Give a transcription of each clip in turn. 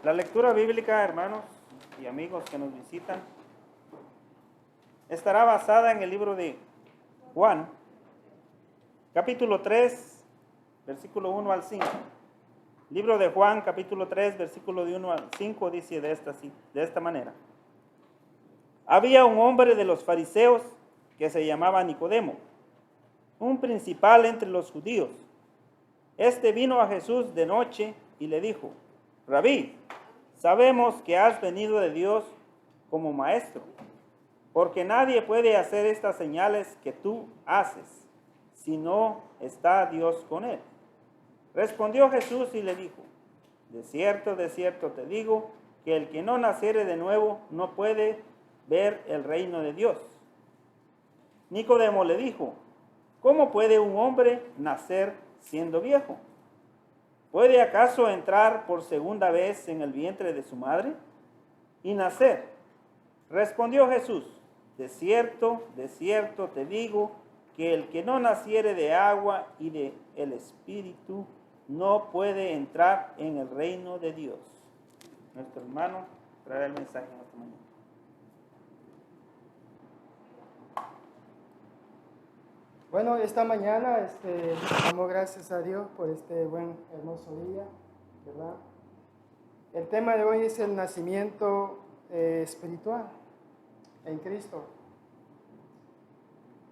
La lectura bíblica, hermanos y amigos que nos visitan, estará basada en el libro de Juan, capítulo 3, versículo 1 al 5. Libro de Juan, capítulo 3, versículo de 1 al 5, dice de esta manera. Había un hombre de los fariseos que se llamaba Nicodemo, un principal entre los judíos. Este vino a Jesús de noche y le dijo: Rabí, sabemos que has venido de Dios como maestro, porque nadie puede hacer estas señales que tú haces, si no está Dios con él. Respondió Jesús y le dijo: de cierto te digo, que el que no naciere de nuevo no puede ver el reino de Dios. Nicodemo le dijo: ¿cómo puede un hombre nacer siendo viejo? ¿Puede acaso entrar por segunda vez en el vientre de su madre y nacer? Respondió Jesús: de cierto te digo, que el que no naciere de agua y de el Espíritu no puede entrar en el reino de Dios. Nuestro hermano traerá el mensaje en esta mañana. Bueno, esta mañana damos gracias a Dios por este buen, hermoso día, ¿verdad? El tema de hoy es el nacimiento espiritual en Cristo.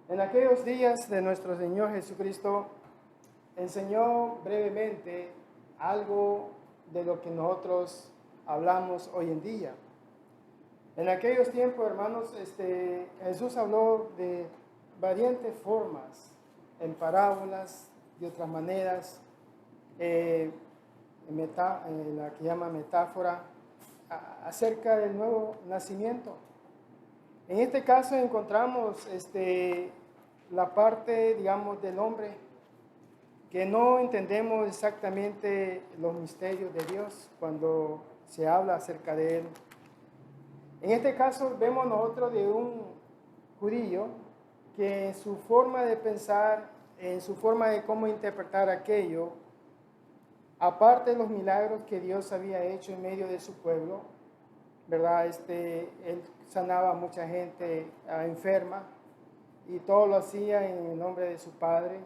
En aquellos días de nuestro Señor Jesucristo enseñó brevemente algo de lo que nosotros hablamos hoy en día. En aquellos tiempos, hermanos, Jesús habló de variantes formas, en parábolas, de otras maneras, la que llama metáfora, acerca del nuevo nacimiento. En este caso encontramos la parte, digamos, del hombre, que no entendemos exactamente los misterios de Dios cuando se habla acerca de Él. En este caso vemos nosotros de un judío que en su forma de pensar, en su forma de cómo interpretar aquello, aparte de los milagros que Dios había hecho en medio de su pueblo, ¿verdad? Él sanaba a mucha gente enferma y todo lo hacía en el nombre de su Padre.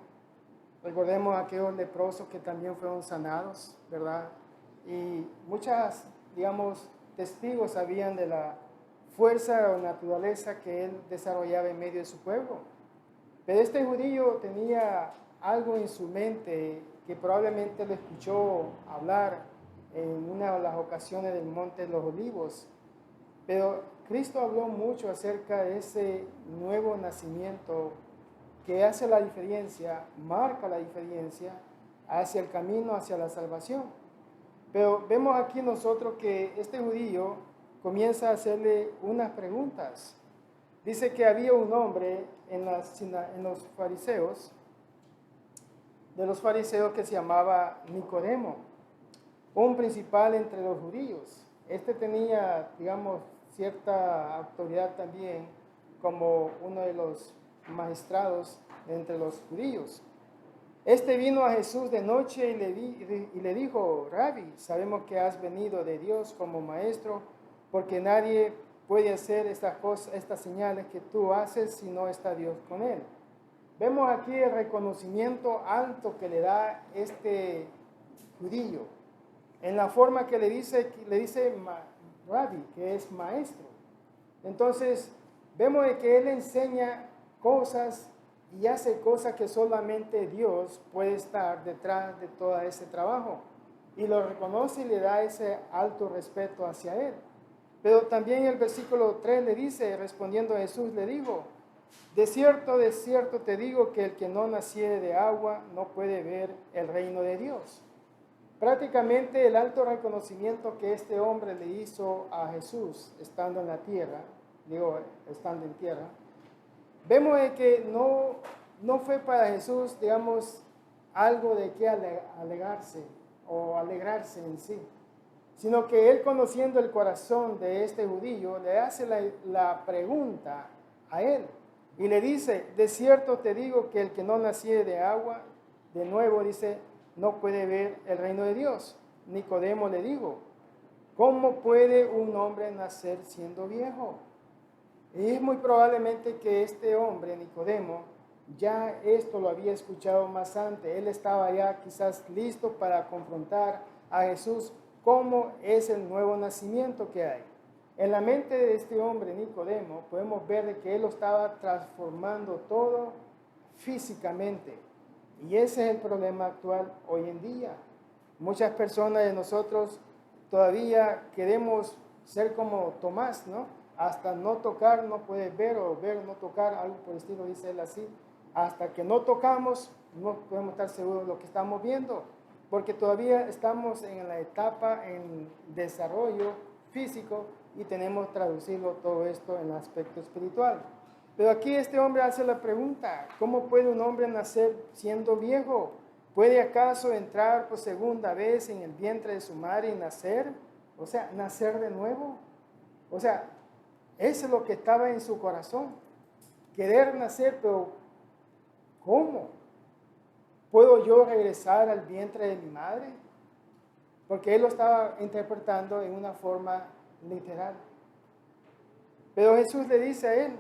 Recordemos a aquellos leprosos que también fueron sanados, ¿verdad? Y muchas, digamos, testigos habían de la fuerza o naturaleza que él desarrollaba en medio de su pueblo. Pero este judío tenía algo en su mente que probablemente lo escuchó hablar en una de las ocasiones del Monte de los Olivos. Pero Cristo habló mucho acerca de ese nuevo nacimiento que hace la diferencia, marca la diferencia hacia el camino, hacia la salvación. Pero vemos aquí nosotros que este judío comienza a hacerle unas preguntas. Dice que había un hombre en los fariseos, de los fariseos, que se llamaba Nicodemo, un principal entre los judíos. Tenía, digamos, cierta autoridad también como uno de los magistrados entre los judíos. Vino a Jesús de noche y le dijo: Rabí, sabemos que has venido de Dios como maestro, porque nadie puede hacer estas cosas, estas señales que tú haces si no está Dios con él. Vemos aquí el reconocimiento alto que le da este judío, en la forma que le dice Rabí, que es maestro. Entonces, vemos que él enseña cosas y hace cosas que solamente Dios puede estar detrás de todo ese trabajo. Y lo reconoce y le da ese alto respeto hacia él. Pero también el versículo 3 le dice, respondiendo Jesús, le dijo: de cierto te digo, que el que no naciere de agua no puede ver el reino de Dios. Prácticamente el alto reconocimiento que este hombre le hizo a Jesús estando en la tierra, estando en tierra, vemos que no fue para Jesús, digamos, algo de que alegarse o alegrarse en sí, sino que él, conociendo el corazón de este judío, le hace la pregunta a él y le dice: de cierto te digo, que el que no naciere de agua, de nuevo, dice, no puede ver el reino de Dios. Nicodemo le dijo: ¿Cómo puede un hombre nacer siendo viejo? Y es muy probablemente que este hombre, Nicodemo, ya esto lo había escuchado más antes. Él estaba ya quizás listo para confrontar a Jesús cómo es el nuevo nacimiento que hay. En la mente de este hombre, Nicodemo, podemos ver de que él lo estaba transformando todo físicamente. Y ese es el problema actual hoy en día. Muchas personas de nosotros todavía queremos ser como Tomás, ¿no? Hasta no tocar no puedes ver, o ver no tocar, algo por el estilo, dice él así. Hasta que no tocamos no podemos estar seguros de lo que estamos viendo, porque todavía estamos en la etapa en desarrollo físico y tenemos que traducirlo todo esto en el aspecto espiritual. Pero aquí este hombre hace la pregunta, ¿cómo puede un hombre nacer siendo viejo? ¿Puede acaso entrar por segunda vez en el vientre de su madre y nacer? O sea, nacer de nuevo. O sea, eso es lo que estaba en su corazón. Querer nacer, pero ¿cómo? ¿Puedo yo regresar al vientre de mi madre? Porque él lo estaba interpretando en una forma literal. Pero Jesús le dice a él,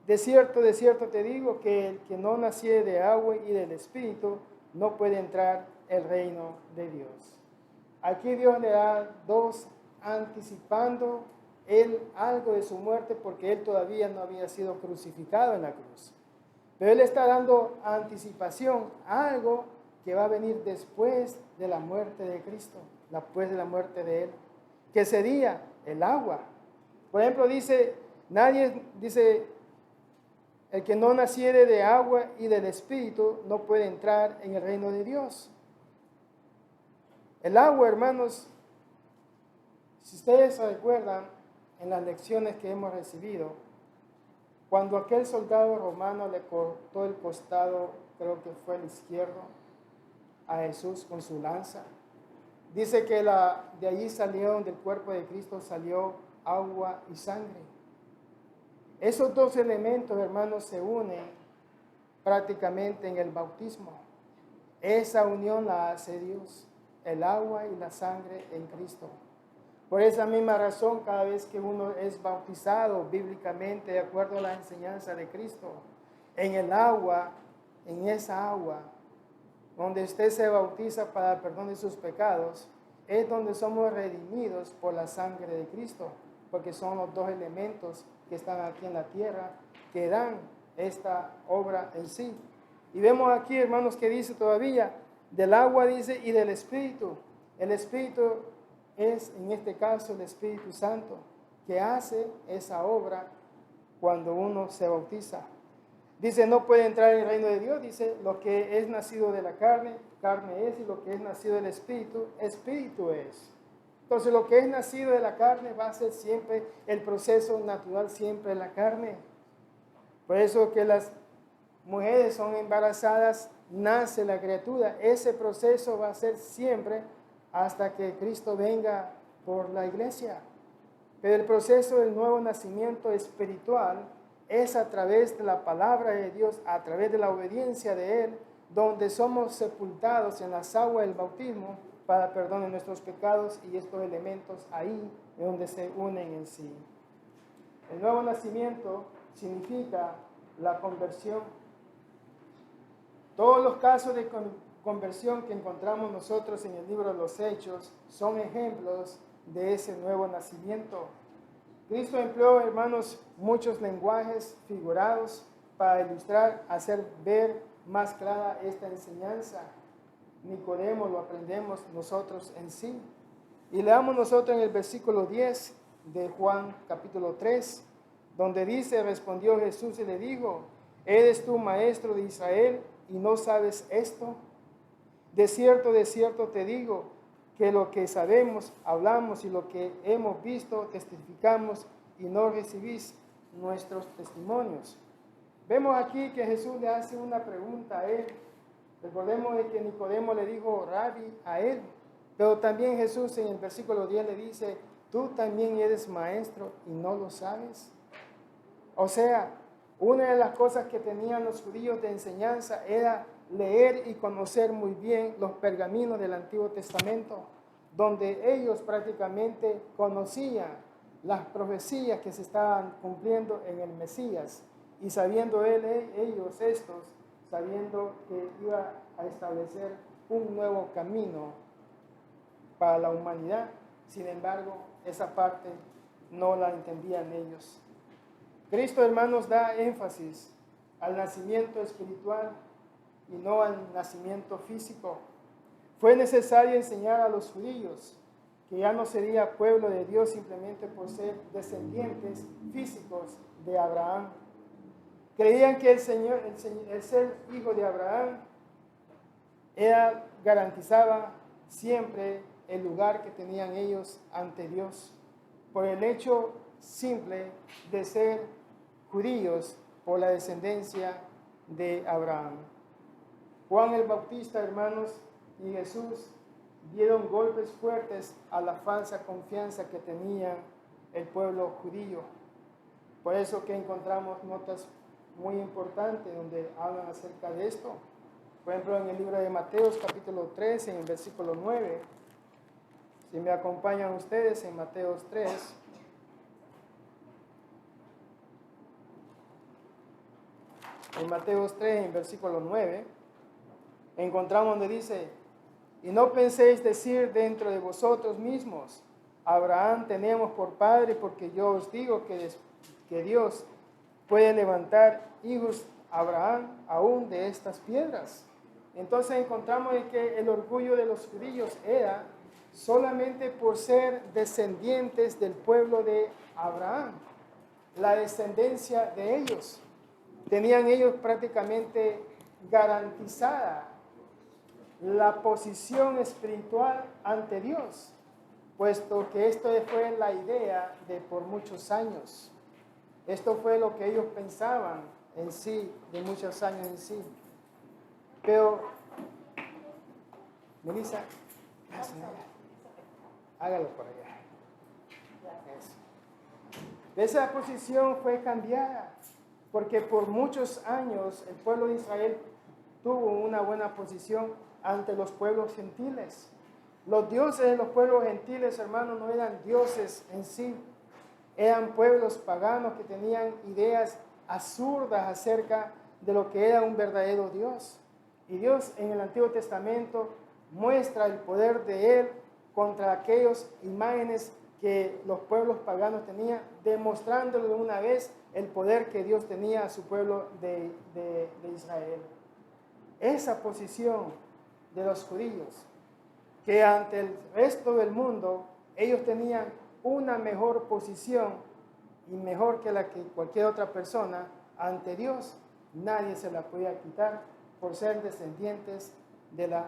de cierto te digo que el que no naciere de agua y del Espíritu no puede entrar el reino de Dios. Aquí Dios le da dos, anticipando él algo de su muerte porque él todavía no había sido crucificado en la cruz. Pero él está dando anticipación a algo que va a venir después de la muerte de Cristo, después de la muerte de él, que sería el agua. Por ejemplo, dice, el que no naciere de agua y del Espíritu no puede entrar en el reino de Dios. El agua, hermanos, si ustedes se recuerdan en las lecciones que hemos recibido, cuando aquel soldado romano le cortó el costado, creo que fue el izquierdo, a Jesús con su lanza, dice que de allí salieron, del cuerpo de Cristo salió agua y sangre. Esos dos elementos, hermanos, se unen prácticamente en el bautismo. Esa unión la hace Dios, el agua y la sangre en Cristo. Por esa misma razón, cada vez que uno es bautizado bíblicamente, de acuerdo a la enseñanza de Cristo, en el agua, en esa agua, donde usted se bautiza para el perdón de sus pecados, es donde somos redimidos por la sangre de Cristo, porque son los dos elementos que están aquí en la tierra, que dan esta obra en sí. Y vemos aquí, hermanos, que dice todavía, del agua dice, y del Espíritu. El Espíritu es, en este caso, el Espíritu Santo, que hace esa obra cuando uno se bautiza. Dice, no puede entrar en el reino de Dios, dice, lo que es nacido de la carne, carne es, y lo que es nacido del Espíritu, Espíritu es. Entonces, lo que es nacido de la carne va a ser siempre el proceso natural, siempre la carne. Por eso que las mujeres son embarazadas, nace la criatura. Ese proceso va a ser siempre hasta que Cristo venga por la iglesia. Pero el proceso del nuevo nacimiento espiritual es a través de la palabra de Dios, a través de la obediencia de Él, donde somos sepultados en las aguas del bautismo para perdón de nuestros pecados, y estos elementos ahí es donde se unen en sí. El nuevo nacimiento significa la conversión. Todos los casos de conversión que encontramos nosotros en el libro de los Hechos son ejemplos de ese nuevo nacimiento. Cristo empleó, hermanos, muchos lenguajes figurados para ilustrar, hacer ver más clara esta enseñanza. Nicodemo lo aprendemos nosotros en sí. Y leamos nosotros en el versículo 10 de Juan capítulo 3, donde dice, respondió Jesús y le dijo, ¿eres tú maestro de Israel y no sabes esto? De cierto te digo, que lo que sabemos, hablamos, y lo que hemos visto, testificamos, y no recibís nuestros testimonios. Vemos aquí que Jesús le hace una pregunta a él. Recordemos de que Nicodemo le dijo Rabí a él, pero también Jesús en el versículo 10 le dice, tú también eres maestro y no lo sabes. O sea, una de las cosas que tenían los judíos de enseñanza era leer y conocer muy bien los pergaminos del Antiguo Testamento, donde ellos prácticamente conocían las profecías que se estaban cumpliendo en el Mesías, y sabiendo ellos estos, sabiendo que iba a establecer un nuevo camino para la humanidad. Sin embargo, esa parte no la entendían ellos. Cristo, hermanos, da énfasis al nacimiento espiritual y no al nacimiento físico. Fue necesario enseñar a los judíos que ya no sería pueblo de Dios simplemente por ser descendientes físicos de Abraham. Creían que el ser hijo de Abraham garantizaba siempre el lugar que tenían ellos ante Dios, por el hecho simple de ser judíos por la descendencia de Abraham. Juan el Bautista, hermanos, y Jesús dieron golpes fuertes a la falsa confianza que tenía el pueblo judío. Por eso que encontramos notas muy importantes donde hablan acerca de esto. Por ejemplo, en el libro de Mateo, capítulo 3, en el versículo 9. Si me acompañan ustedes en Mateo 3. En Mateo 3, en versículo 9, encontramos donde dice: y no penséis decir dentro de vosotros mismos, Abraham tenemos por padre, porque yo os digo que Dios puede levantar hijos a Abraham aún de estas piedras. Entonces encontramos que el orgullo de los judíos era solamente por ser descendientes del pueblo de Abraham, la descendencia de ellos. Tenían ellos prácticamente garantizada la posición espiritual ante Dios, puesto que esto fue la idea de por muchos años. Esto fue lo que ellos pensaban en sí, de muchos años en sí. Pero, Melissa, hágalo por allá. Eso. Esa posición fue cambiada, porque por muchos años el pueblo de Israel tuvo una buena posición ante los pueblos gentiles. Los dioses de los pueblos gentiles, hermanos, no eran dioses en sí, eran pueblos paganos que tenían ideas absurdas acerca de lo que era un verdadero Dios. Y Dios en el Antiguo Testamento muestra el poder de Él contra aquellas imágenes que los pueblos paganos tenían, demostrándole de una vez el poder que Dios tenía a su pueblo de Israel. Esa posición de los judíos, que ante el resto del mundo ellos tenían una mejor posición y mejor que la que cualquier otra persona ante Dios, nadie se la podía quitar por ser descendientes de la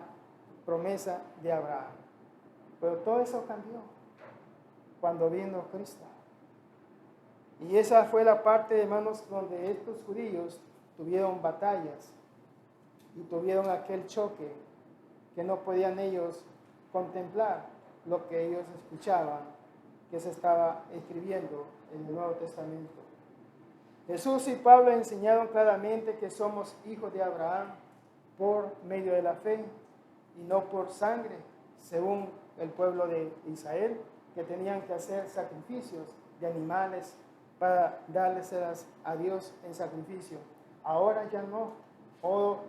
promesa de Abraham. Pero todo eso cambió cuando vino Cristo. Y esa fue la parte, hermanos, donde estos judíos tuvieron batallas y tuvieron aquel choque que no podían ellos contemplar lo que ellos escuchaban que se estaba escribiendo en el Nuevo Testamento. Jesús y Pablo enseñaron claramente que somos hijos de Abraham por medio de la fe y no por sangre, según el pueblo de Israel, que tenían que hacer sacrificios de animales para dárselas a Dios en sacrificio. Ahora ya no,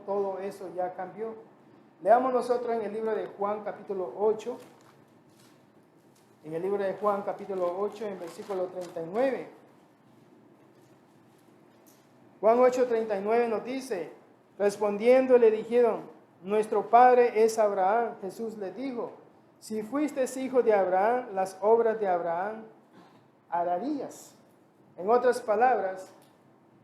todo eso ya cambió. Leamos nosotros en el libro de Juan capítulo 8, en el libro de Juan capítulo 8, en versículo 39. Juan 8:39 nos dice: respondiendo le dijeron, nuestro padre es Abraham. Jesús le dijo, si fuisteis hijo de Abraham, las obras de Abraham harías. En otras palabras,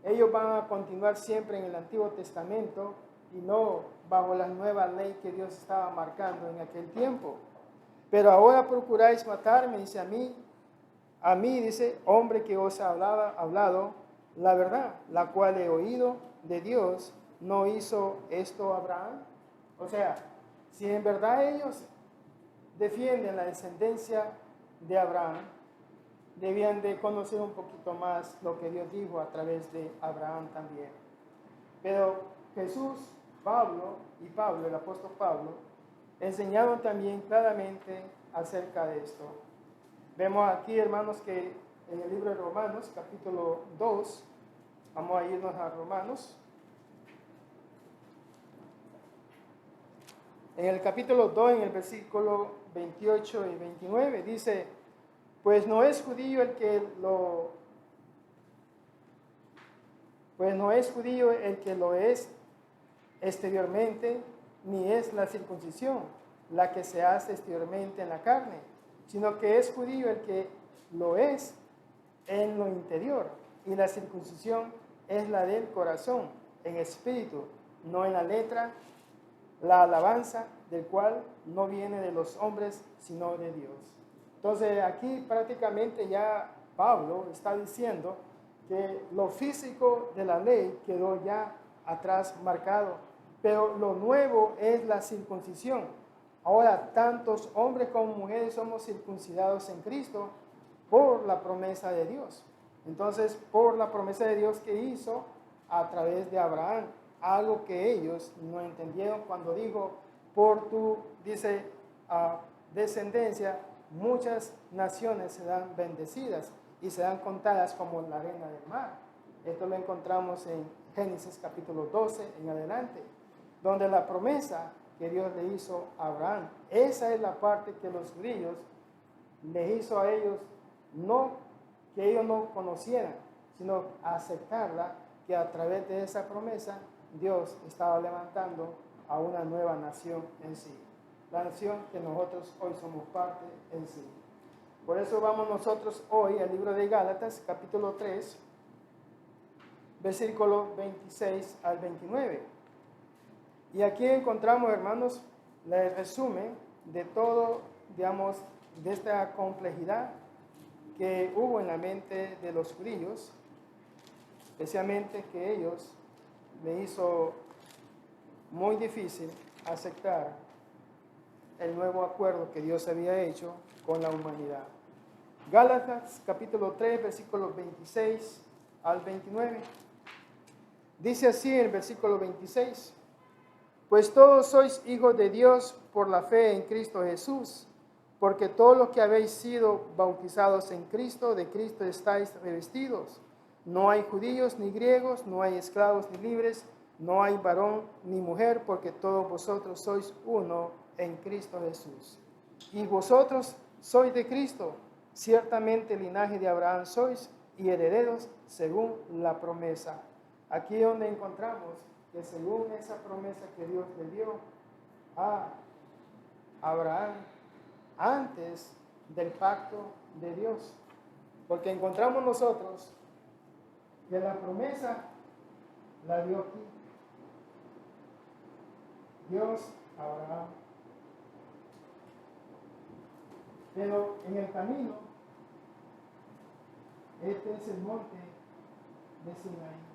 ellos van a continuar siempre en el Antiguo Testamento y no bajo la nueva ley que Dios estaba marcando en aquel tiempo. Pero ahora procuráis matarme, dice a mí, dice, hombre que os ha hablado la verdad, la cual he oído de Dios. ¿No hizo esto Abraham? O sea, si en verdad ellos defienden la descendencia de Abraham, debían de conocer un poquito más lo que Dios dijo a través de Abraham también. Pero Jesús, Pablo, el apóstol Pablo, enseñaron también claramente acerca de esto. Vemos aquí, hermanos, que en el libro de Romanos, capítulo 2, vamos a irnos a Romanos. En el capítulo 2, en el versículo 28 y 29, dice, pues no es judío el que lo es exteriormente, ni es la circuncisión la que se hace exteriormente en la carne, sino que es judío el que lo es en lo interior, y la circuncisión es la del corazón, en espíritu, no en la letra, la alabanza del cual no viene de los hombres, sino de Dios. Entonces aquí prácticamente ya Pablo está diciendo que lo físico de la ley quedó ya atrás marcado, pero lo nuevo es la circuncisión. Ahora tantos hombres como mujeres somos circuncidados en Cristo por la promesa de Dios. Entonces, por la promesa de Dios que hizo a través de Abraham, algo que ellos no entendieron cuando dijo, por tu, dice, descendencia, muchas naciones serán bendecidas y serán contadas como la arena del mar. Esto lo encontramos en Génesis capítulo 12 en adelante, donde la promesa que Dios le hizo a Abraham, esa es la parte que los judíos le hizo a ellos, no que ellos no conocieran, sino aceptarla, que a través de esa promesa Dios estaba levantando a una nueva nación en sí, la nación que nosotros hoy somos parte en sí. Por eso vamos nosotros hoy al libro de Gálatas, capítulo 3, versículo 26 al 29. Y aquí encontramos, hermanos, el resumen de todo, digamos, de esta complejidad que hubo en la mente de los judíos, especialmente que ellos le hizo muy difícil aceptar el nuevo acuerdo que Dios había hecho con la humanidad. Gálatas capítulo 3, versículos 26 al 29. Dice así en el versículo 26, pues todos sois hijos de Dios por la fe en Cristo Jesús, porque todos los que habéis sido bautizados en Cristo, de Cristo estáis revestidos. No hay judíos ni griegos, no hay esclavos ni libres, no hay varón ni mujer, porque todos vosotros sois uno en Cristo Jesús. Y vosotros sois de Cristo, ciertamente linaje de Abraham sois y herederos según la promesa. Aquí es donde encontramos que según esa promesa que Dios le dio a Abraham antes del pacto de Dios, porque encontramos nosotros que la promesa la dio aquí Dios a Abraham, pero en el camino este es el monte de Sinaí.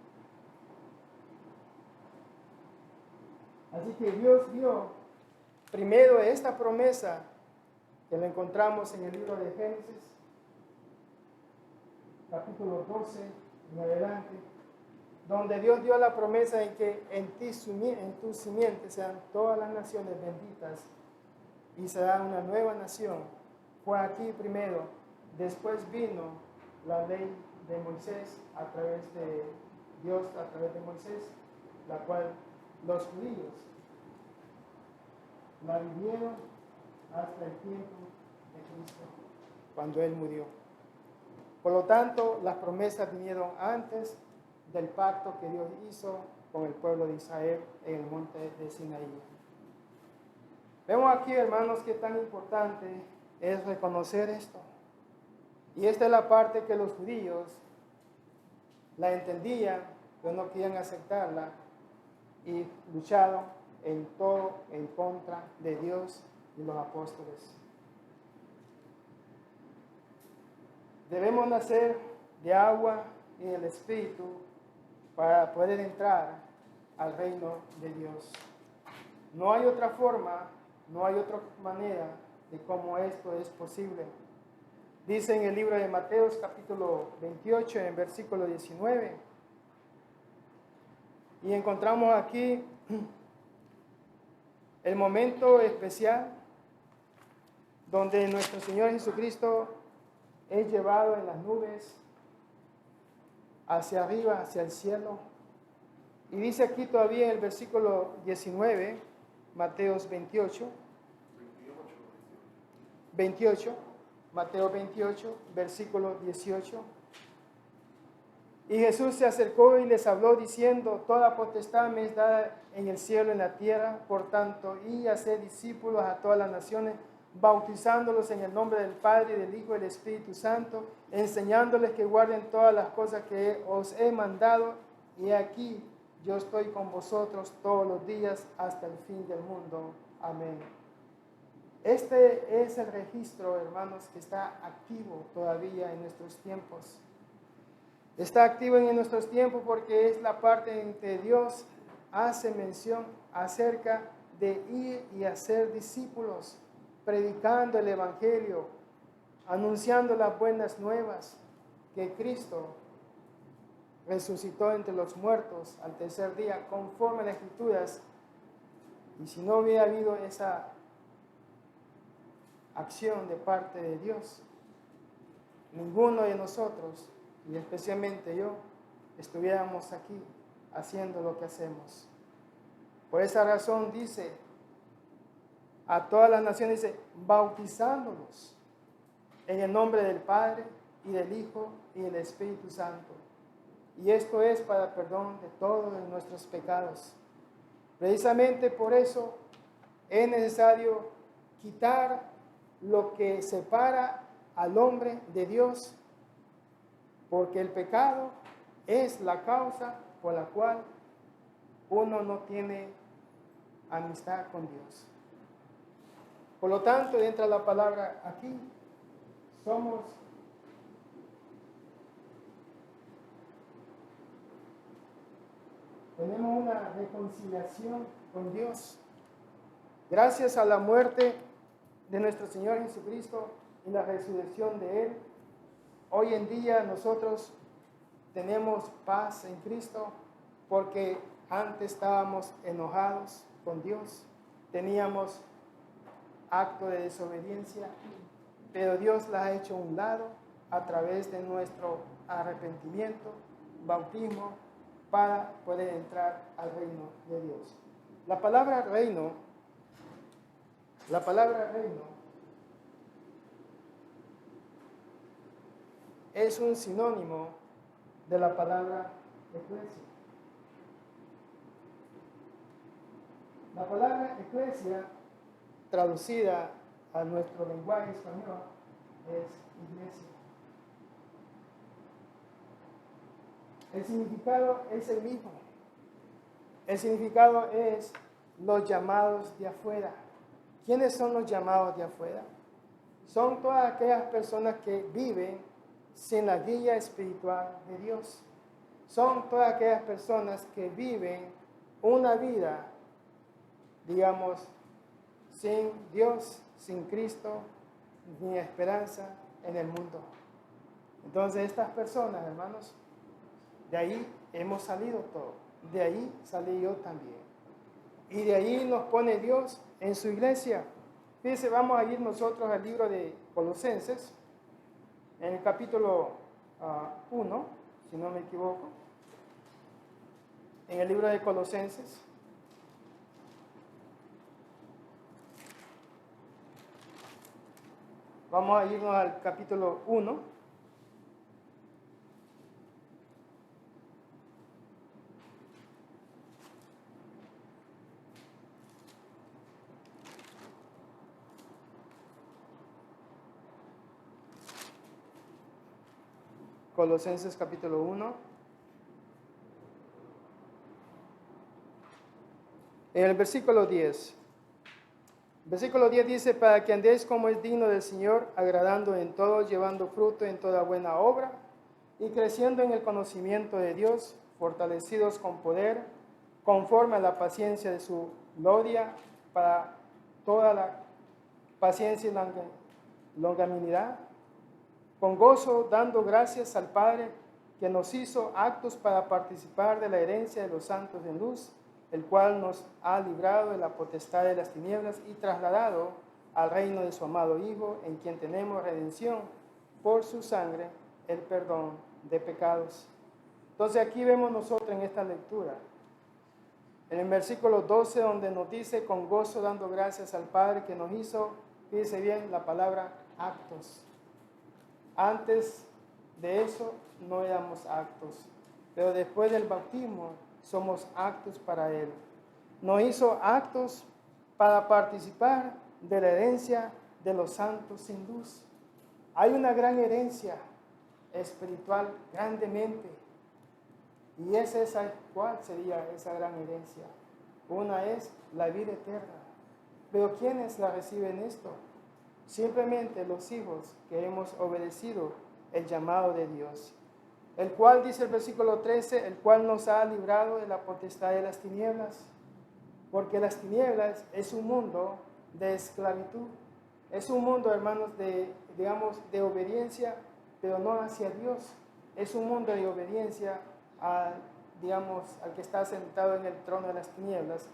Así que Dios dio primero esta promesa que la encontramos en el libro de Génesis, capítulo 12 en adelante, donde Dios dio la promesa en que en tu simiente sean todas las naciones benditas y será una nueva nación. Fue aquí primero, después vino la ley de Moisés a través de Dios, a través de Moisés, la cual los judíos la vivieron hasta el tiempo de Cristo, cuando Él murió. Por lo tanto, las promesas vinieron antes del pacto que Dios hizo con el pueblo de Israel en el monte de Sinaí. Vemos aquí, hermanos, qué tan importante es reconocer esto. Y esta es la parte que los judíos la entendían, pero no querían aceptarla y lucharon en todo en contra de Dios y los apóstoles. Debemos nacer de agua y del Espíritu para poder entrar al reino de Dios. No hay otra forma, no hay otra manera de cómo esto es posible. Dice en el libro de Mateo, capítulo 28, en versículo 19, y encontramos aquí el momento especial donde nuestro Señor Jesucristo es llevado en las nubes hacia arriba, hacia el cielo. Y dice aquí todavía en el versículo 19, Mateos 28, Mateo 28, versículo 18. Y Jesús se acercó y les habló diciendo: toda potestad me es dada en el cielo y en la tierra, por tanto, y haced discípulos a todas las naciones, bautizándolos en el nombre del Padre, y del Hijo y del Espíritu Santo, enseñándoles que guarden todas las cosas que os he mandado, y aquí yo estoy con vosotros todos los días hasta el fin del mundo. Amén. Este es el registro, hermanos, que está activo todavía en nuestros tiempos. Está activo en nuestros tiempos porque es la parte en que Dios hace mención acerca de ir y hacer discípulos, predicando el Evangelio, anunciando las buenas nuevas, que Cristo resucitó entre los muertos al tercer día, conforme a las Escrituras. Y si no hubiera habido esa acción de parte de Dios, ninguno de nosotros, y especialmente yo, estuviéramos aquí haciendo lo que hacemos. Por esa razón dice a todas las naciones, dice, bautizándolos en el nombre del Padre y del Hijo y del Espíritu Santo. Y esto es para perdón de todos nuestros pecados. Precisamente por eso es necesario quitar lo que separa al hombre de Dios, porque el pecado es la causa por la cual uno no tiene amistad con Dios. Por lo tanto, entra la palabra aquí, tenemos una reconciliación con Dios. Gracias a la muerte de nuestro Señor Jesucristo y la resurrección de Él, hoy en día nosotros tenemos paz en Cristo, porque antes estábamos enojados con Dios, teníamos acto de desobediencia, pero Dios la ha hecho a un lado a través de nuestro arrepentimiento, bautismo, para poder entrar al reino de Dios. La palabra reino es un sinónimo de la palabra eclesia. La palabra eclesia, traducida a nuestro lenguaje español, es iglesia. El significado es el mismo. El significado es los llamados de afuera. ¿Quiénes son los llamados de afuera? Son todas aquellas personas que viven sin la guía espiritual de Dios. Son todas aquellas personas que viven una vida, digamos, sin Dios, sin Cristo, ni esperanza en el mundo. Entonces estas personas, hermanos, de ahí hemos salido todos. De ahí salí yo también. Y de ahí nos pone Dios en su iglesia. Fíjense, vamos a ir nosotros al libro de Colosenses, en el capítulo 1, si no me equivoco. En el libro de Colosenses. Vamos a irnos al capítulo 1. Colosenses capítulo 1. En el versículo 10. Versículo 10 dice: para que andéis como es digno del Señor, agradando en todo, llevando fruto en toda buena obra, y creciendo en el conocimiento de Dios, fortalecidos con poder, conforme a la paciencia de su gloria, para toda la paciencia y longanimidad, con gozo, dando gracias al Padre, que nos hizo aptos para participar de la herencia de los santos en luz, el cual nos ha librado de la potestad de las tinieblas y trasladado al reino de su amado Hijo, en quien tenemos redención por su sangre, el perdón de pecados. Entonces aquí vemos nosotros en esta lectura, en el versículo 12, donde nos dice, con gozo dando gracias al Padre que nos hizo, fíjese bien la palabra actos. Antes de eso no éramos actos, pero después del bautismo somos actos para Él. Nos hizo actos para participar de la herencia de los santos sin luz. Hay una gran herencia espiritual grandemente. Y ¿cuál sería esa gran herencia? Una es la vida eterna. Pero ¿quiénes la reciben esto? Simplemente los hijos que hemos obedecido el llamado de Dios. El cual, dice el versículo 13, el cual nos ha librado de la potestad de las tinieblas. Porque las tinieblas es un mundo de esclavitud. Es un mundo, hermanos, de obediencia, pero no hacia Dios. Es un mundo de obediencia al que está sentado en el trono de las tinieblas.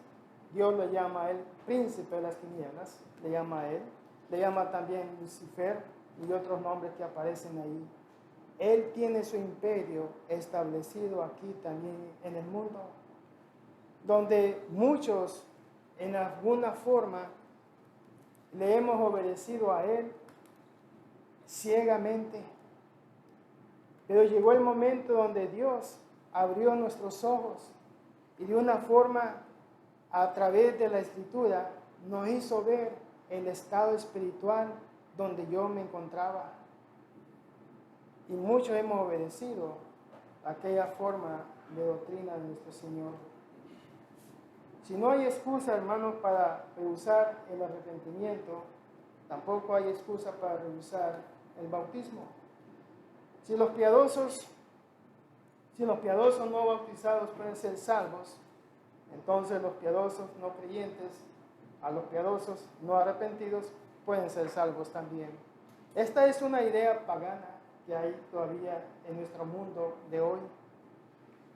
Dios lo llama a él príncipe de las tinieblas, le llama a él. Le llama también Lucifer y otros nombres que aparecen ahí. Él tiene su imperio establecido aquí también en el mundo, donde muchos en alguna forma le hemos obedecido a Él ciegamente. Pero llegó el momento donde Dios abrió nuestros ojos y de una forma, a través de la Escritura, nos hizo ver el estado espiritual donde yo me encontraba. Y muchos hemos obedecido aquella forma de doctrina de nuestro Señor. Si no hay excusa, hermanos, para rehusar el arrepentimiento, tampoco hay excusa para rehusar el bautismo. Si los piadosos no bautizados pueden ser salvos, entonces los piadosos no creyentes, a los piadosos no arrepentidos, pueden ser salvos también. Esta es una idea pagana que hay todavía en nuestro mundo de hoy.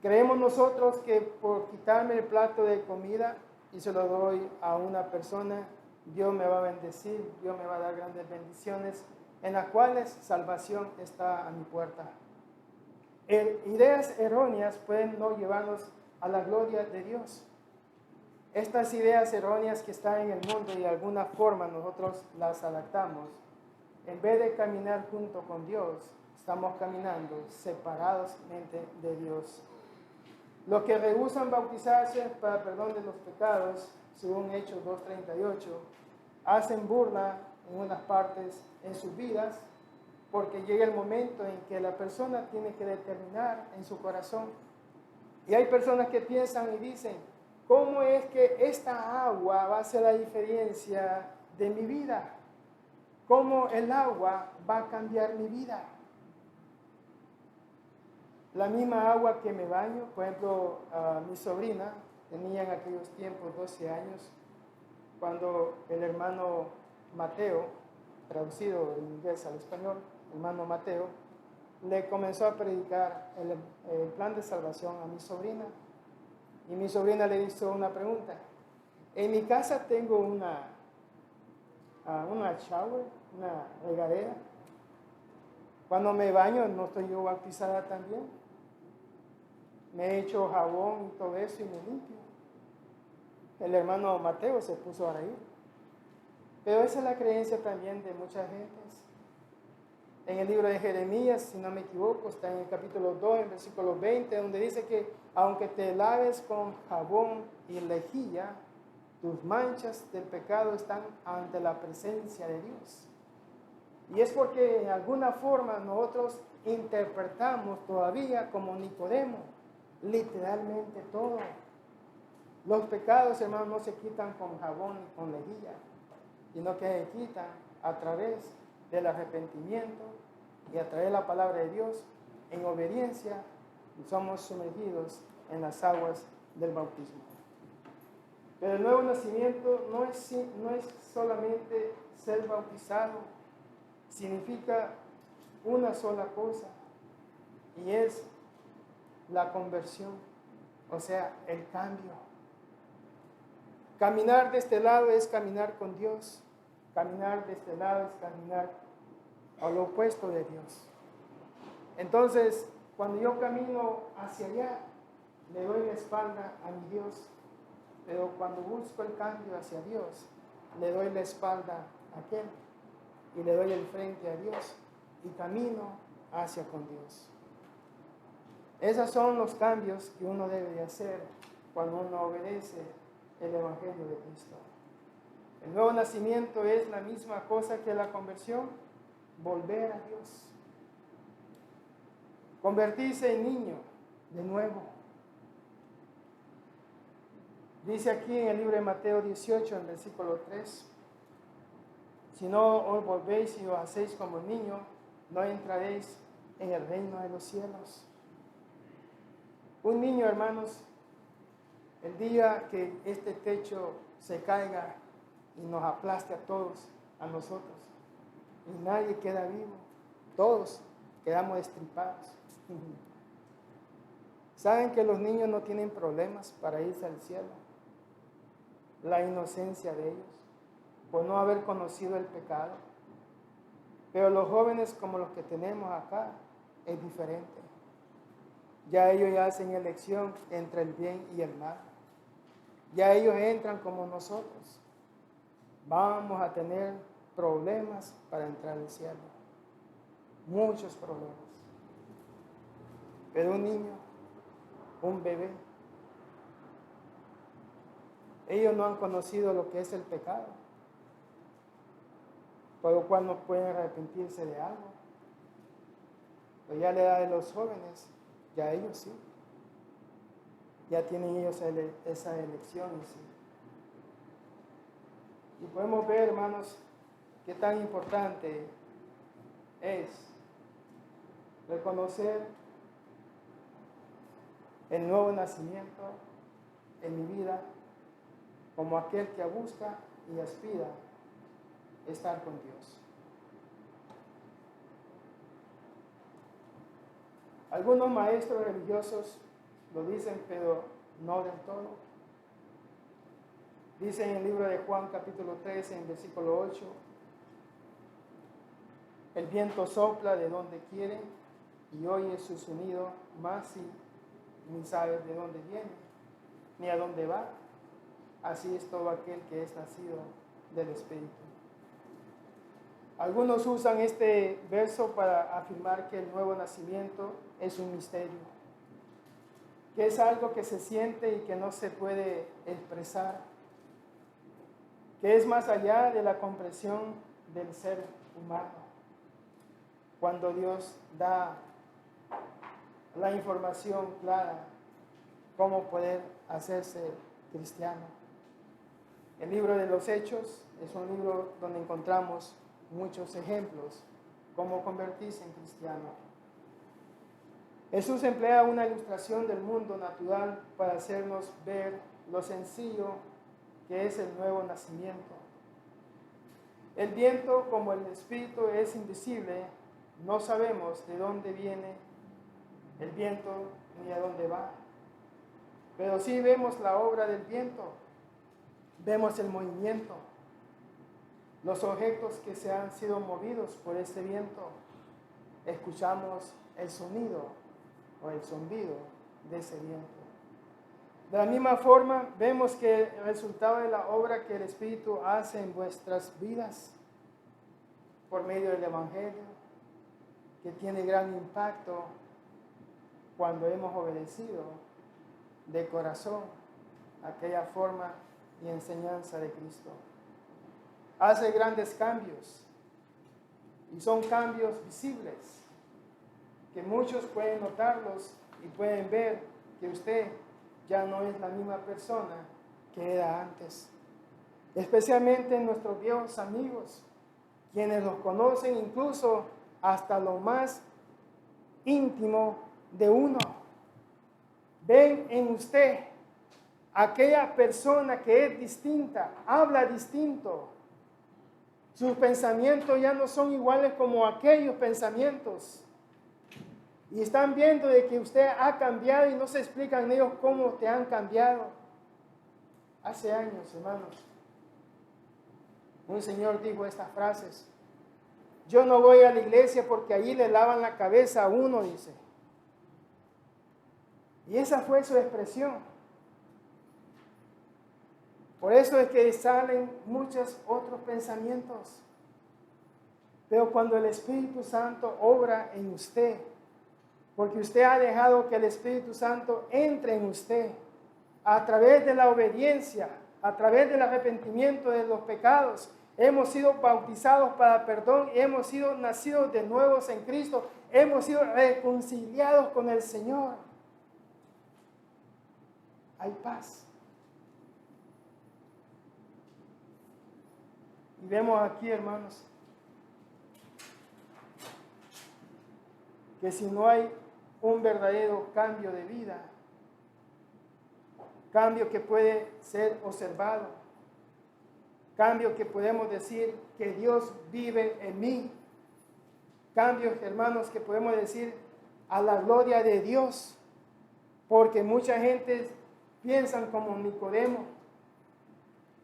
Creemos nosotros que por quitarme el plato de comida y se lo doy a una persona, Dios me va a bendecir, Dios me va a dar grandes bendiciones, en las cuales salvación está a mi puerta. Ideas erróneas pueden no llevarnos a la gloria de Dios. Estas ideas erróneas que están en el mundo y de alguna forma nosotros las adaptamos, en vez de caminar junto con Dios, estamos caminando separadamente de Dios. Los que rehúsan bautizarse para perdón de los pecados, según Hechos 2:38, hacen burla en unas partes en sus vidas, porque llega el momento en que la persona tiene que determinar en su corazón. Y hay personas que piensan y dicen, ¿cómo es que esta agua va a hacer la diferencia de mi vida? ¿Cómo el agua va a cambiar mi vida? La misma agua que me baño, por ejemplo, mi sobrina tenía en aquellos tiempos 12 años, cuando el hermano Mateo, traducido del inglés al español, hermano Mateo, le comenzó a predicar el plan de salvación a mi sobrina. Y mi sobrina le hizo una pregunta. En mi casa tengo una shower, una regadera. Cuando me baño, ¿no estoy yo bautizada también? Me echo jabón y todo eso y me limpio. El hermano Mateo se puso a reír. Pero esa es la creencia también de muchas gentes. En el libro de Jeremías, si no me equivoco, está en el capítulo 2, en versículo 20, donde dice que aunque te laves con jabón y lejía, tus manchas del pecado están ante la presencia de Dios. Y es porque en alguna forma nosotros interpretamos todavía como Nicodemo, literalmente todo. Los pecados, hermanos, no se quitan con jabón y con lejía, sino que se quitan a través del arrepentimiento y a través de la palabra de Dios, en obediencia, somos sumergidos en las aguas del bautismo. Pero el nuevo nacimiento no es solamente ser bautizado, significa una sola cosa, y es la conversión, o sea, el cambio. Caminar de este lado es caminar con Dios. Caminar de este lado es caminar a lo opuesto de Dios. Entonces, cuando yo camino hacia allá, le doy la espalda a mi Dios. Pero cuando busco el cambio hacia Dios, le doy la espalda a aquel y le doy el frente a Dios y camino hacia con Dios. Esos son los cambios que uno debe de hacer cuando uno obedece el Evangelio de Cristo. El nuevo nacimiento es la misma cosa que la conversión, volver a Dios. Convertirse en niño de nuevo. Dice aquí en el libro de Mateo 18, en versículo 3, si no os volvéis y os hacéis como niños, no entraréis en el reino de los cielos. Un niño, hermanos, el día que este techo se caiga y nos aplaste a todos, a nosotros, y nadie queda vivo, todos quedamos destripados. ¿Saben que los niños no tienen problemas para irse al cielo? La inocencia de ellos, por no haber conocido el pecado. Pero los jóvenes como los que tenemos acá, es diferente. Ya ellos ya hacen elección entre el bien y el mal. Ya ellos entran como nosotros. Vamos a tener problemas para entrar al cielo. Muchos problemas. Pero un niño, un bebé, ellos no han conocido lo que es el pecado, por lo cual no pueden arrepentirse de algo. Pero ya a la edad de los jóvenes, ya ellos sí. Ya tienen ellos esa elección. Sí. Y podemos ver, hermanos, qué tan importante es reconocer el nuevo nacimiento en mi vida como aquel que busca y aspira estar con Dios. Algunos maestros religiosos lo dicen, pero no del todo. Dice en el libro de Juan capítulo 13, en versículo 8, el viento sopla de donde quiere y oye su sonido, mas si ni sabes de dónde viene, ni a dónde va. Así es todo aquel que es nacido del Espíritu. Algunos usan este verso para afirmar que el nuevo nacimiento es un misterio, que es algo que se siente y que no se puede expresar, que es más allá de la comprensión del ser humano. Cuando Dios da la información clara, cómo poder hacerse cristiano. El libro de los Hechos es un libro donde encontramos muchos ejemplos, cómo convertirse en cristiano. Jesús emplea una ilustración del mundo natural para hacernos ver lo sencillo que es el nuevo nacimiento. El viento, como el espíritu, es invisible, no sabemos de dónde viene el viento ni a dónde va. Pero sí vemos la obra del viento, vemos el movimiento, los objetos que se han sido movidos por este viento. Escuchamos el sonido o el zumbido de ese viento. De la misma forma, vemos que el resultado de la obra que el Espíritu hace en vuestras vidas por medio del Evangelio, que tiene gran impacto cuando hemos obedecido de corazón aquella forma y enseñanza de Cristo. Hace grandes cambios y son cambios visibles que muchos pueden notarlos y pueden ver que usted ya no es la misma persona que era antes. Especialmente nuestros viejos amigos, quienes los conocen incluso hasta lo más íntimo de uno. Ven en usted aquella persona que es distinta, habla distinto. Sus pensamientos ya no son iguales como aquellos pensamientos. Y están viendo de que usted ha cambiado y no se explican ellos cómo te han cambiado. Hace años, hermanos, Un señor dijo estas frases: yo no voy a la iglesia porque allí le lavan la cabeza a uno, dice. Y esa fue su expresión. Por eso es que salen muchos otros pensamientos. Pero cuando el Espíritu Santo obra en usted, porque usted ha dejado que el Espíritu Santo entre en usted, a través de la obediencia, a través del arrepentimiento de los pecados, hemos sido bautizados para perdón, hemos sido nacidos de nuevos en Cristo, hemos sido reconciliados con el Señor. Hay paz. Y vemos aquí, hermanos, que si no hay un verdadero cambio de vida, cambio que puede ser observado, cambio que podemos decir que Dios vive en mí, cambios, hermanos, que podemos decir a la gloria de Dios, porque mucha gente piensan como Nicodemo: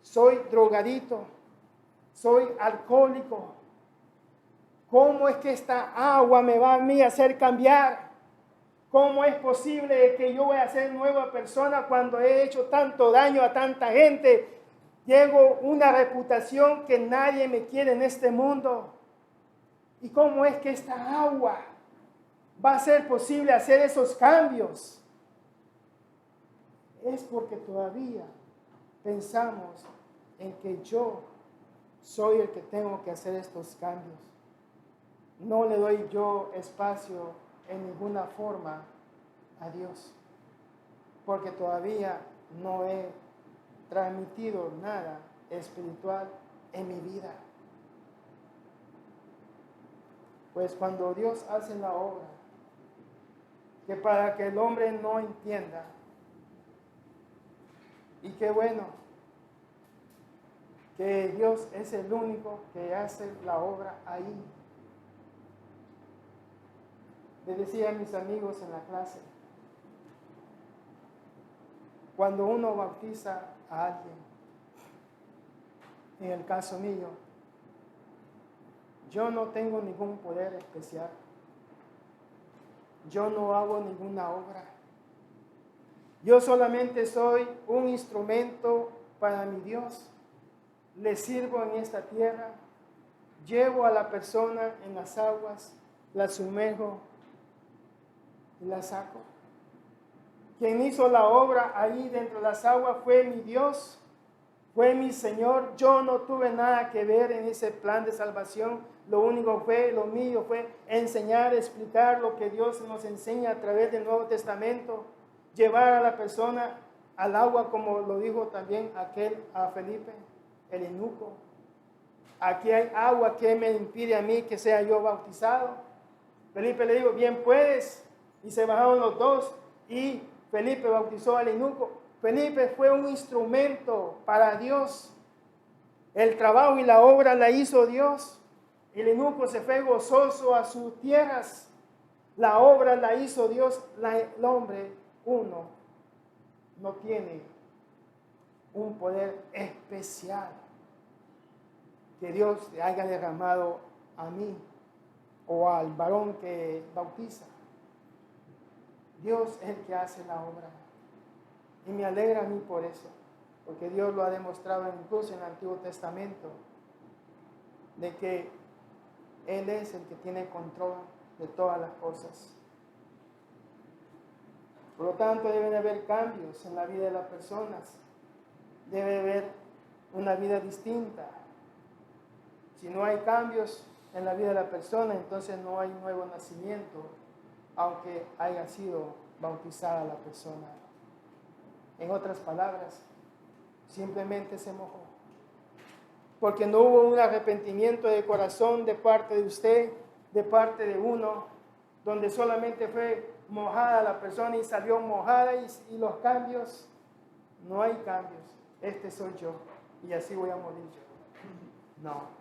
soy drogadito, soy alcohólico, ¿cómo es que esta agua me va a mí a hacer cambiar? ¿Cómo es posible que yo voy a ser nueva persona cuando he hecho tanto daño a tanta gente? Llego una reputación que nadie me quiere en este mundo. ¿Y cómo es que esta agua va a ser posible hacer esos cambios? Es porque todavía pensamos en que yo soy el que tengo que hacer estos cambios. No le doy yo espacio en ninguna forma a Dios, porque todavía no he transmitido nada espiritual en mi vida. Pues cuando Dios hace la obra, que para que el hombre no entienda, y qué bueno que Dios es el único que hace la obra ahí. Les decía a mis amigos en la clase, cuando uno bautiza a alguien, en el caso mío, yo no tengo ningún poder especial, yo no hago ninguna obra, yo solamente soy un instrumento para mi Dios, le sirvo en esta tierra, llevo a la persona en las aguas, la sumerjo y la saco. Quien hizo la obra ahí dentro de las aguas fue mi Dios, fue mi Señor. Yo no tuve nada que ver en ese plan de salvación. Lo mío fue enseñar, explicar lo que Dios nos enseña a través del Nuevo Testamento, llevar a la persona al agua, como lo dijo también a Felipe, el eunuco. Aquí hay agua, que me impide a mí que sea yo bautizado. Felipe le dijo: bien puedes. Y se bajaron los dos y Felipe bautizó al eunuco. Felipe fue un instrumento para Dios. El trabajo y la obra la hizo Dios. El eunuco se fue gozoso a sus tierras. La obra la hizo Dios. El hombre, uno, no tiene un poder especial que Dios le haya derramado a mí o al varón que bautiza. Dios es el que hace la obra. Y me alegra a mí por eso, porque Dios lo ha demostrado incluso en el Antiguo Testamento, de que Él es el que tiene control de todas las cosas. Por lo tanto, deben haber cambios en la vida de las personas. Debe haber una vida distinta. Si no hay cambios en la vida de la persona, entonces no hay nuevo nacimiento, aunque haya sido bautizada la persona. En otras palabras, simplemente se mojó, porque no hubo un arrepentimiento de corazón de parte de usted, de parte de uno, donde solamente fue mojada la persona y salió mojada, y los cambios, no hay cambios. Este soy yo y así voy a morir yo. No.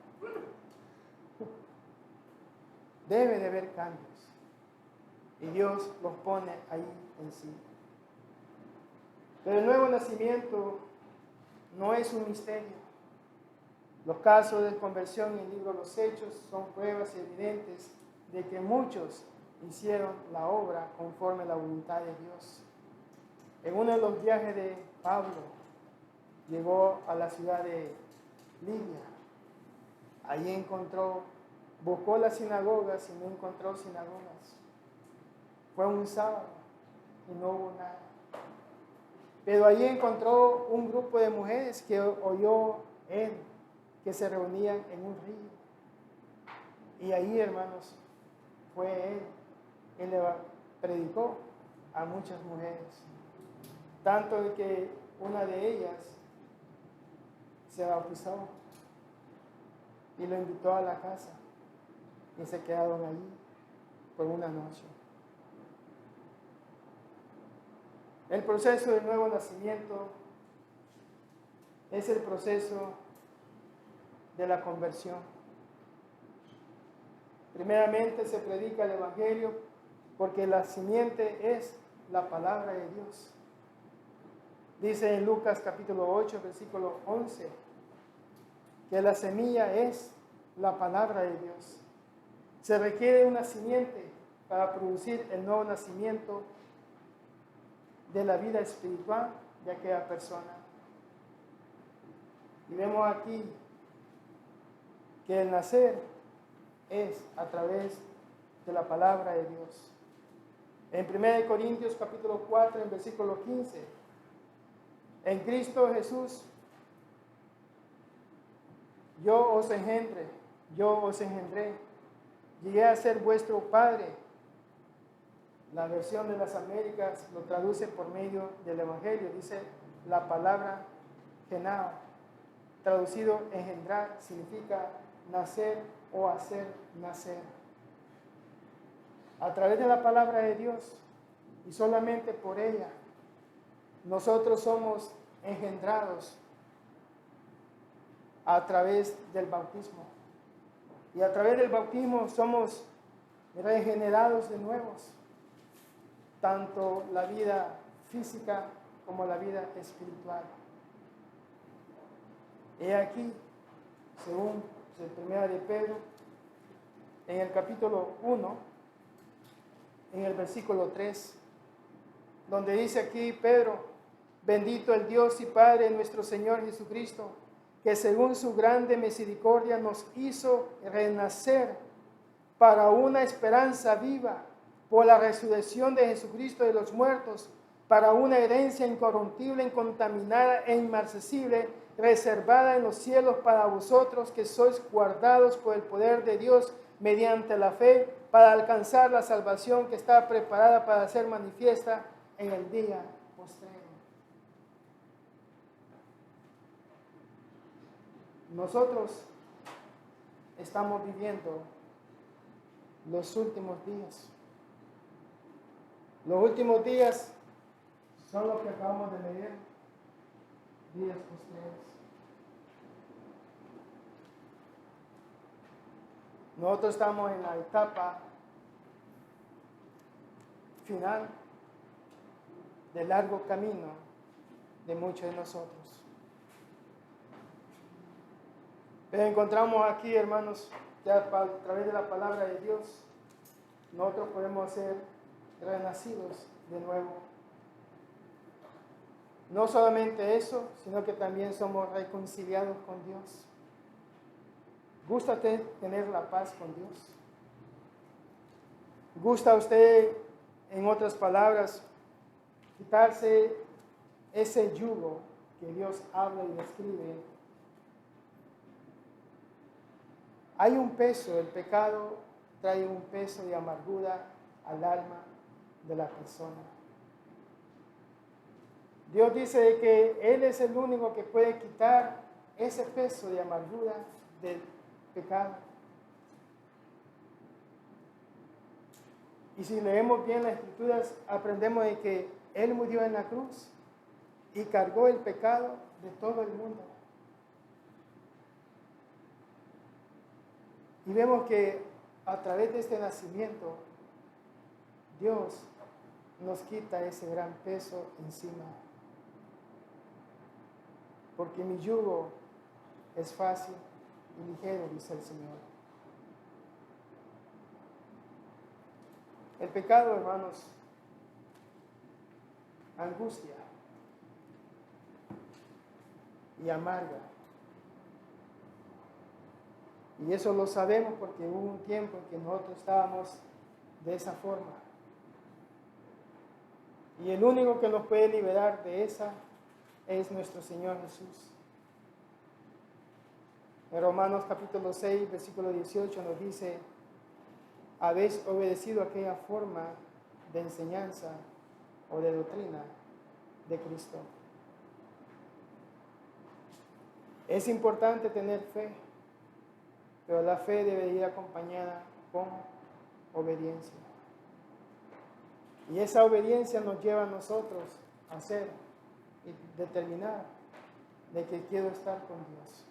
Debe de haber cambios. Y Dios los pone ahí en sí. Pero el nuevo nacimiento no es un misterio. Los casos de conversión en el libro de los Hechos son pruebas evidentes de que muchos hicieron la obra conforme a la voluntad de Dios. En uno de los viajes de Pablo, llegó a la ciudad de Libia. Allí buscó las sinagogas y no encontró sinagogas. Fue un sábado y no hubo nada. Pero allí encontró un grupo de mujeres que oyó él, que se reunían en un río. Y ahí, hermanos, fue él. Él le predicó a muchas mujeres. Tanto de que una de ellas se bautizó y lo invitó a la casa y se quedaron allí por una noche. El proceso del nuevo nacimiento es el proceso de la conversión. Primeramente se predica el Evangelio porque la simiente es la palabra de Dios. Dice en Lucas capítulo 8, versículo 11, que la semilla es la palabra de Dios. Se requiere una simiente para producir el nuevo nacimiento de la vida espiritual de aquella persona. Y vemos aquí que el nacer es a través de la palabra de Dios. En 1 Corintios capítulo 4, en versículo 15, en Cristo Jesús, yo os engendré, llegué a ser vuestro Padre. La versión de las Américas lo traduce por medio del Evangelio, dice la palabra genao, traducido engendrar, significa nacer o hacer nacer. A través de la palabra de Dios y solamente por ella, nosotros somos engendrados a través del bautismo. Y a través del bautismo somos regenerados de nuevos, tanto la vida física como la vida espiritual. He aquí, según el primero de Pedro, en el capítulo 1, en el versículo 3, donde dice aquí Pedro: bendito el Dios y Padre de nuestro Señor Jesucristo, que según su grande misericordia nos hizo renacer para una esperanza viva por la resurrección de Jesucristo de los muertos, para una herencia incorruptible, incontaminada e inmarcesible, reservada en los cielos para vosotros, que sois guardados por el poder de Dios mediante la fe, para alcanzar la salvación que está preparada para ser manifiesta en el día postrero. Nosotros estamos viviendo los últimos días. Los últimos días son los que acabamos de leer, días postreros. Nosotros estamos en la etapa final del largo camino de muchos de nosotros. Pero encontramos aquí, hermanos, que a través de la palabra de Dios, nosotros podemos ser renacidos de nuevo. No solamente eso, sino que también somos reconciliados con Dios. ¿Gusta usted tener la paz con Dios? ¿Gusta usted, en otras palabras, quitarse ese yugo que Dios habla y describe? Hay un peso, el pecado trae un peso de amargura al alma de la persona. Dios dice que Él es el único que puede quitar ese peso de amargura del pecado. Y si leemos bien las Escrituras, aprendemos de que Él murió en la cruz y cargó el pecado de todo el mundo. Y vemos que a través de este nacimiento, Dios nos quita ese gran peso encima. Porque mi yugo es fácil y ligero, dice el Señor. El pecado, hermanos, angustia y amarga. Y eso lo sabemos porque hubo un tiempo en que nosotros estábamos de esa forma. Y el único que nos puede liberar de esa es nuestro Señor Jesús. En Romanos capítulo 6, versículo 18 nos dice: habéis obedecido aquella forma de enseñanza o de doctrina de Cristo. Es importante tener fe, pero la fe debe ir acompañada con obediencia. Y esa obediencia nos lleva a nosotros a hacer y determinar de que quiero estar con Dios.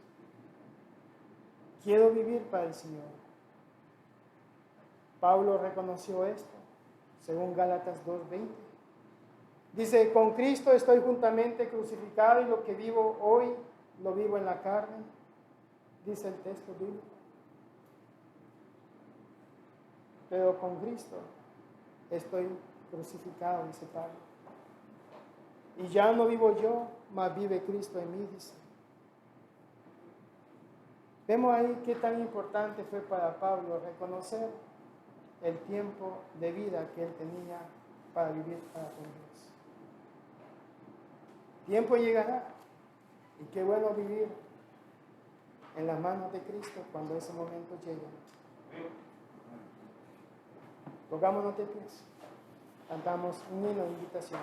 Quiero vivir para el Señor. Pablo reconoció esto, según Gálatas 2:20. Dice: con Cristo estoy juntamente crucificado y lo que vivo hoy lo vivo en la carne, dice el texto bíblico. Pero con Cristo estoy crucificado, dice Pablo. Y ya no vivo yo, mas vive Cristo en mí, dice. Vemos ahí qué tan importante fue para Pablo reconocer el tiempo de vida que él tenía para vivir para con Dios. Tiempo llegará, y qué bueno vivir en las manos de Cristo cuando ese momento llegue. Pongámonos de pies, cantamos un himno de invitación.